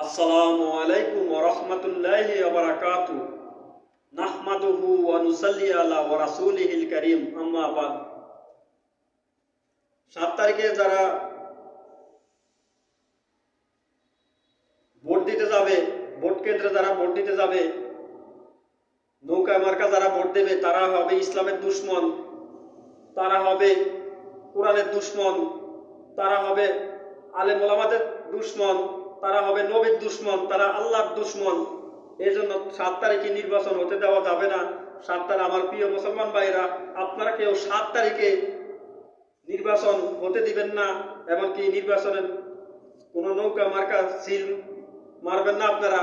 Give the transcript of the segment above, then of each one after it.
আসসালামু আলাইকুম ওয়া রাহমাতুল্লাহি ওয়া বারাকাতুহু নাহমাদুহু ওয়া নুসাল্লি আলা ওয়া রাসূলিহিল কারীম আম্মা বাদ। 7 তারিখে যারা ভোট দিতে যাবে, ভোট কেন্দ্রে যারা ভোট দিতে যাবে, নৌকা মার্কা যারা ভোট দেবে তারা হবে ইসলামের দুশমন, তারা হবে কোরআনের দুশমন, তারা হবে আলেম ওলামাদের দুশমন, তারা হবে নবীর দুশমন, তারা আল্লাহর দুশমন। এই জন্য 7 তারিখে নির্বাচন হতে দেওয়া যাবে না। 7 তারিখ আমার প্রিয় মুসলমান ভাইরা, আপনারা কেউ 7 তারিখে নির্বাচন হতে দিবেন না, এমনকি নির্বাচনের কোনো নৌকা মার্কা সিল মারবেন না আপনারা।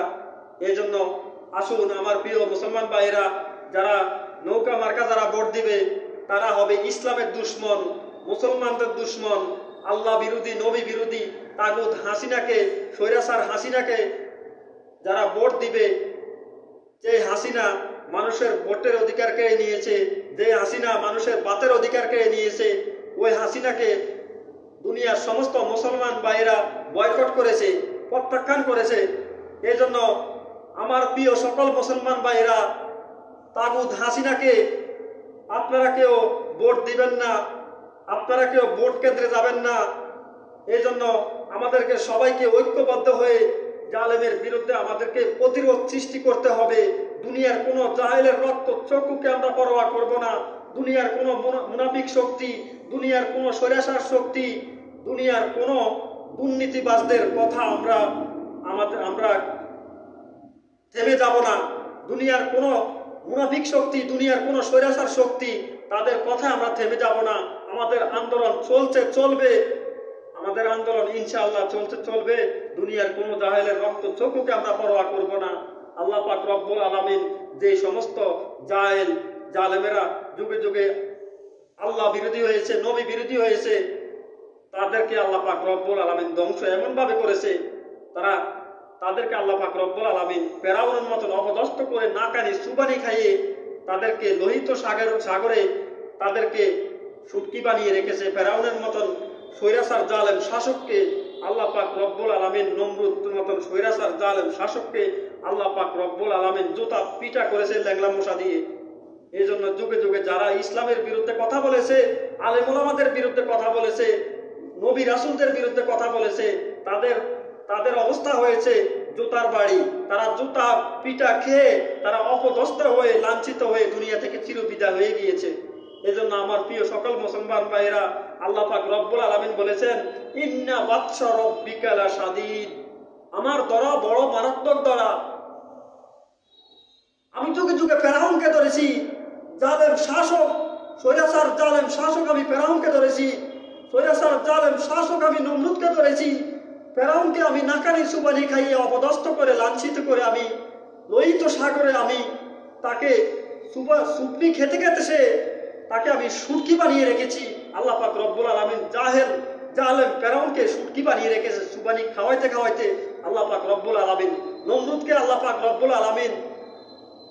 এই জন্য আসুন আমার প্রিয় মুসলমান ভাইরা, যারা নৌকা মার্কা যারা ভোট দিবে তারা হবে ইসলামের দুশমন, মুসলমানদের দুশমন, আল্লাহ বিরোধী, নবী বিরোধী তাগুত হাসিনাকে, স্বৈরাচার হাসিনাকে যারা ভোট দিবে, যে হাসিনা মানুষের ভোটের অধিকার কেড়ে নিয়েছে, যে হাসিনা মানুষের বাতের অধিকার কেড়ে নিয়েছে, ওই হাসিনাকে দুনিয়ার সমস্ত মুসলমান ভাইয়েরা বয়কট করেছে, প্রত্যাখ্যান করেছে। এই জন্য আমার প্রিয় সকল মুসলমান ভাইয়েরা, তাগুত হাসিনাকে আপনারা কেউ ভোট দিবেন না, আপনারা কেউ ভোট কেন্দ্রে যাবেন না। এই জন্য আমাদেরকে সবাইকে ঐক্যবদ্ধ হয়ে জালেমের বিরুদ্ধে আমাদেরকে প্রতিরোধ সৃষ্টি করতে হবে। দুনিয়ার কোনো জাহেলের রক্ত চক্ষুকে আমরা পরোয়া করব না। দুনিয়ার কোনো মুনাফিক শক্তি, দুনিয়ার কোনো স্বৈরাচার শক্তি, দুনিয়ার কোনো দুর্নীতিবাজদের কথা আমরা থেমে যাব না। দুনিয়ার কোনো মুনাফিক শক্তি, দুনিয়ার কোনো স্বৈরাচার শক্তি, তাদের কথা আমরা থেমে যাব না। আমাদের আন্দোলন চলবে, আমাদের আন্দোলন ইনশাআল্লাহ চলবে। দুনিয়ার কোনো জাহেলের রক্ত চক্ষুকে আমরা পরোয়া করব না। আল্লাহ পাক রব্বুল আলামিন যে সমস্ত জালেমেরা যুগে যুগে আল্লাহ বিরোধী হয়েছে, নবী বিরোধী হয়েছে, তাদেরকে আল্লাহ পাক রব্বুল আলামিন ধ্বংস এমনভাবে করেছে, তাদেরকে আল্লাহ পাক রব্বুল আলামিন ফেরাউনের মতন অপদস্থ করে নাকানি সুবানি খাইয়ে তাদেরকে লোহিত সাগরে তাদেরকে শুটকি বানিয়ে রেখেছে। ফেরাউনের মতন স্বৈরাচার জালেম শাসককে আল্লাহ পাক রব্বুল আলামিন, নমরুদের মতন স্বৈরাচার জালেম শাসককে আল্লাহ পাক রব্বুল আলামিন জুতা পিটা করেছে ল্যাংলা মশা দিয়ে। এই জন্য যুগে যুগে যারা ইসলামের বিরুদ্ধে কথা বলেছে, আলেম ওলামাদের বিরুদ্ধে কথা বলেছে, নবী রাসূলদের বিরুদ্ধে কথা বলেছে, তাদের অবস্থা হয়েছে জুতার বাড়ি। তারা জুতা পিটা খেয়ে তারা অপদস্থ হয়ে, লাঞ্ছিত হয়ে দুনিয়া থেকে চিরবিদায় হয়ে গিয়েছে। এজন্য আমার প্রিয় সকল মুসলমান ভাইরা, আল্লাহ পাক রব্বুল আলামিন বলেছেন, ইন্না বাতশা রাব্বিকা লাশাদীদ, আমার ধরা বড় মারাত্মক ধরা। আমি যুগে যুগে ফেরাউনকে ধরেছি, জালেম শাসক, স্বৈরাচার জালেম শাসক আমি ফেরাউনকে ধরেছি, স্বৈরাচার জালেম শাসক আমি নমরুদকে ধরেছি। ফেরাউনকে আমি নাকানি সুবানি খাইয়ে অপদস্থ করে, লাঞ্ছিত করে, আমি লোহিত সাগরে আমি তাকে সুপনি খেতে খেতে তাকে আমি শুটকি বানিয়ে রেখেছি। আল্লাহ পাক রব্বুল আলামিন জালেম ফেরাউনকে শুটকি বানিয়ে রেখেছে সুবানি খাওয়াইতে খাওয়াইতে। আল্লাহ পাক রব্বুল আলামিন নমরুদকে আল্লাহ পাক রব্বুল আলামিন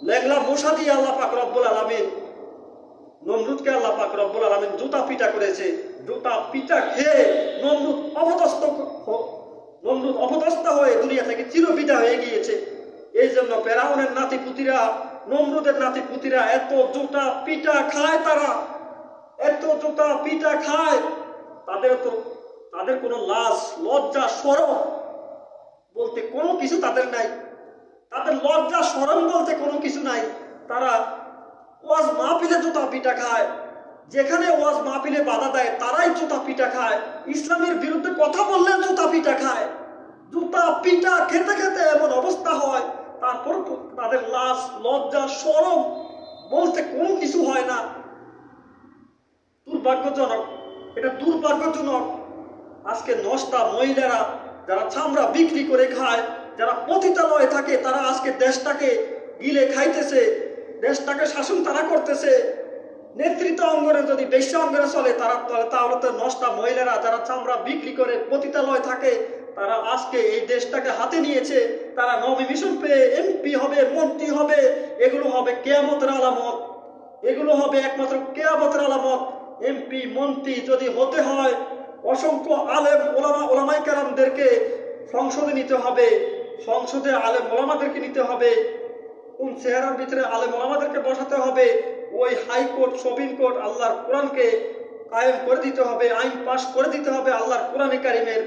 লেগলা মশা দিয়ে আল্লাহ পাক রব্বুল আলামিন নমরুদকে আল্লাহ পাক রব্বুল আলামিন জুতা পিটা করেছে। জুতা পিটা খেয়ে নমরুদ অপদস্থ হয়ে দুনিয়া থেকে চিরবিদায় হয়ে গিয়েছে। এই জন্য ফেরাউনের নাতিপুতিরা, নমরুদের নাতিপুতিরা এত জুতা পিটা খায়, তারা এত জুতা পিটা খায়, তাদের কোনো লাজ লজ্জা শরম বলতে কোনো কিছু তাদের নাই। তাদের লজ্জা শরম বলতে কোনো কিছু নাই। তারা ওয়াজ মাহফিলে জুতা পিটা খায়, যেখানে ওয়াজ মাহফিলে বাধা দেয় তারাই জুতা পিটা খায়, ইসলামের বিরুদ্ধে কথা বললে জুতা পিটা খায়। জুতা পিটা খেতে খেতে এমন অবস্থা হয়, তারপর তাদের লাজ লজ্জা শরম বলতে কোনো কিছু হয় না। দুর্ভাগ্যজনক, এটা দুর্ভাগ্যজনক। আজকে নষ্টা মহিলারা যারা চামড়া বিক্রি করে খায়, যারা পতিতালয়ে থাকে, তারা আজকে দেশটাকে গিলে খাইতেছে, দেশটাকে শাসন তারা করতেছে। নেতৃত্ব অঙ্গনে যদি বেশি অঙ্গনে চলে তাহলে তো নষ্টা মহিলারা যারা চামড়া বিক্রি করে পতিতালয় থাকে, তারা আজকে এই দেশটাকে হাতে নিয়েছে। তারা নমিনেশন পেয়ে এমপি হবে, মন্ত্রী হবে, এগুলো হবে কিয়ামতের আলামত, এগুলো হবে একমাত্র কিয়ামতের আলামত। এমপি মন্ত্রী যদি হতে হয়, অসংখ্য আলেম ওলামায়ে কেরামদেরকে সংসদে নিতে হবে, সংসদে আলেম ওলামাদেরকে নিতে হবে, কোন চেহারার ভিতরে আলেম ওলামাদেরকে বসাতে হবে, ওই হাইকোর্ট সুপ্রিম কোর্ট আল্লাহর কোরআনকে কায়েম করে দিতে হবে, আইন পাশ করে দিতে হবে আল্লাহর কোরআনে কারিমের।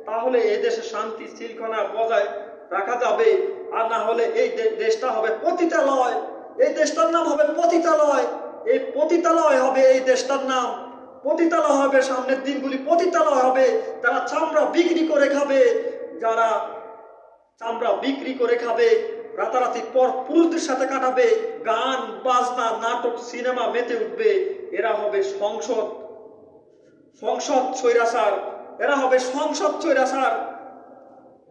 তাহলে এই দেশে শান্তি শৃঙ্খলা বজায় রাখা যাবে। আর না হলে এই দেশটা হবে পতিতালয়। এই দেশটার নাম হবে পতিতালয়। এই পতিতালয় হবে এই দেশটার নাম। পতিতালয় হবে, সামনের দিনগুলি পতিতালয় হবে। যারা চামড়া বিক্রি করে খাবে, যারা চামড়া বিক্রি করে খাবে, রাতারাতি পর পুরুষদের সাথে কাটাবে, গান বাজনা নাটক সিনেমা মেতে উঠবে, এরা হবে সংসদ স্বৈরাচার। এরা হবে সংসদ স্বৈরাচার,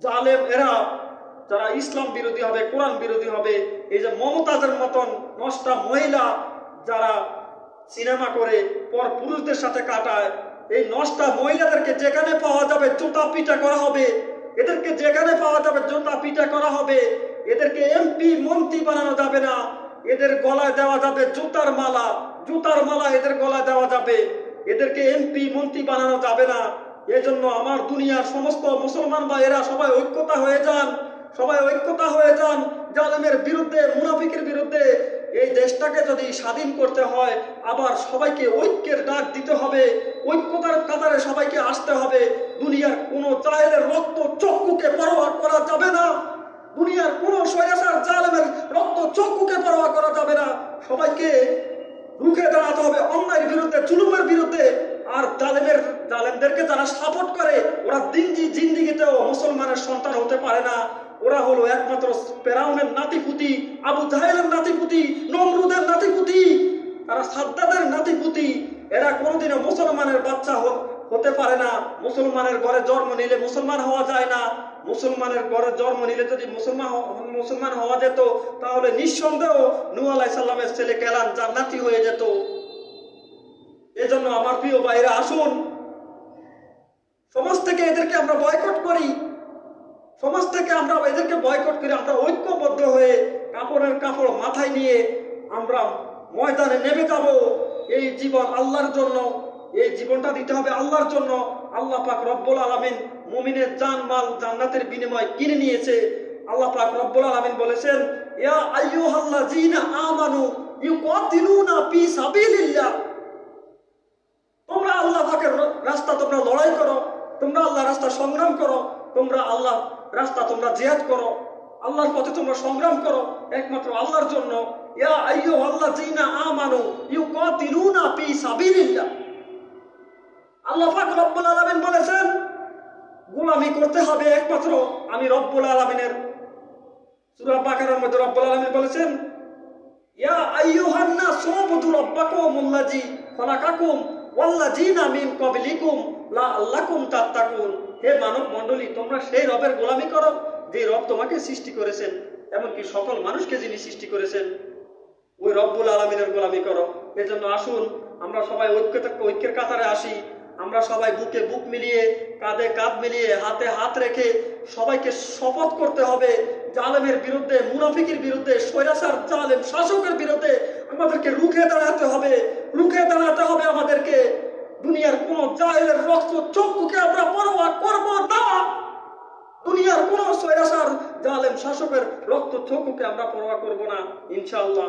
জালেম। এরা যারা ইসলাম বিরোধী হবে, কোরআন বিরোধী হবে। এই যে মমতাজের মতন নষ্টা মহিলা যারা সিনেমা করে পর পুরুষদের সাথে কাটায়, এই নষ্টা মহিলাদেরকে যেখানে পাওয়া যাবে জুতা পিটা করা হবে। এদেরকে যেখানে পাওয়া যাবে জুতা পিটা করা হবে। এদেরকে এমপি মন্ত্রী বানানো যাবে না। এদের গলায় দেওয়া যাবে জুতার মালা। জুতার মালা এদের গলায় দেওয়া যাবে। এদেরকে এমপি মন্ত্রী বানানো যাবে না। এজন্য আমার দুনিয়ার সমস্ত মুসলমান ভাইয়েরা সবাই ঐক্যতা হয়ে যান, সবাই ঐক্যতা হয়ে যান জালেমের বিরুদ্ধে, মুনাফিকের বিরুদ্ধে। এই দেশটাকে যদি স্বাধীন করতে হয়, আবার সবাইকে ঐক্যের ডাক দিতে হবে, ঐক্যতার কাতারে সবাইকে আসতে হবে। দুনিয়ার কোনো জাহেলের রক্ত চক্ষুকে পরোয়া করা যাবে না। দুনিয়ার কোনো স্বৈরাচার জালেমের রক্ত চক্ষুকে পরোয়া করা যাবে না। সবাইকে রুখে দাঁড়াতে হবে অন্যায়ের বিরুদ্ধে, জুলুমের বিরুদ্ধে। আর জালেমদেরকে যারা সাপোর্ট করে, ওরা জিন্দিগিতেও মুসলমানের সন্তান হতে পারে না। ওরা হলো একমাত্র ফেরাউনের নাতিপুতি, আবু জাহেলের নাতিপুতি, নমরুদের নাতিপুতি, তারা সাদ্দাদের নাতিপুতি। এরা কোনোদিনও মুসলমানের বাচ্চা হতে পারে না। মুসলমানের ঘরে জন্ম নিলে মুসলমান হওয়া যায় না। মুসলমানের ঘরে জন্ম নিলে যদি মুসলমান হওয়া যেত, তাহলে নিঃসন্দেহ নূহ আলাইহিস সালামের ছেলে কেলান জান্নাতি হয়ে যেত। এজন্য আমার প্রিয় ভাইরা, আসুন সমাজ থেকে এদেরকে আমরা বয়কট করি। সমাজ থেকে আমরা এদেরকে বয়কট করি। আমরা ঐক্যবদ্ধ হয়ে কাপড়ের কাপড় মাথায় নিয়ে আমরা ময়দানে নেমে যাব। এই জীবন আল্লাহর জন্য, এই জীবনটা দিতে হবে আল্লাহর জন্য। আল্লাহ পাক রব্বুল আলামিন মুমিনের জান মাল জান্নাতের বিনিময়ে কিনে নিয়েছে। আল্লাহ পাক রব্বুল আলামিন বলেছেন, ইয়া আইয়ুহাল্লাযীনা আমানু ইউকাতিলুনা ফি সাবিলিল্লাহ। তোমরা আল্লাহ পাকের রাস্তা তোমরা লড়াই করো, তোমরা আল্লাহর রাস্তা সংগ্রাম করো, তোমরা আল্লাহ রাস্তা তোমরা জিহাদ করো, আল্লাহর পথে তোমরা সংগ্রাম করো একমাত্র আল্লাহর জন্য। ইয়া আইয়ুহাল্লাযীনা আমানু ইউকাতিলুনা ফি সাবিলিল্লাহ। আল্লাহ পাক রব্বুল আলামিন বলেছেন, গোলামি করতে হবে একমাত্র আমি রব্বুল আলামিনের। সূরা বাকারার মধ্যে রব্বুল আলামিন বলেছেন, ইয়া আইয়ুহান নাসু উবুদু রাব্বাকুমুল্লাযী খালাকাকুম ওয়াল্লাযীনা মিন ক্বাবলিকুম লাআল্লাকুম তাত্তাকুন। হে মানব মণ্ডলী, তোমরা সেই রবের গোলামি করো যে রব তোমাকে সৃষ্টি করেছেন, এমনকি সকল মানুষকে যিনি সৃষ্টি করেছেন, ওই রব্বুল আলামিনের গোলামি করো। এজন্য আসুন আমরা সবাই ঐক্যের কাতারে আসি। আমরা সবাই বুকে বুক মিলিয়ে, কাঁধে কাঁধ মিলিয়ে, হাতে হাত রেখে সবাইকে শপথ করতে হবে জালেমের বিরুদ্ধে, মুনাফিকের বিরুদ্ধে, স্বৈরাচার জালেম শাসকের বিরুদ্ধে আমাদেরকে রুখে দাঁড়াতে হবে। রুখে দাঁড়াতে হবে আমাদেরকে। দুনিয়ার কোন জাহেলের রক্ত চক্ষুকে আমরা পরোয়া করব না। দুনিয়ার কোন স্বৈরাচার জালেম শাসকের রক্ত চক্ষুকে আমরা পরোয়া করব না, ইনশাআল্লাহ।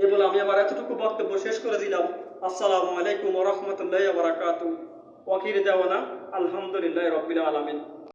এ বলে আমি আমার এতটুকু বক্তব্য শেষ করে দিলাম। আসসালামু আলাইকুম ওয়া রাহমাতুল্লাহি ওয়া বারাকাতুহু। ওয়া আখিরু দাওয়ানা আলহামদুলিল্লাহি রাব্বিল আলামিন।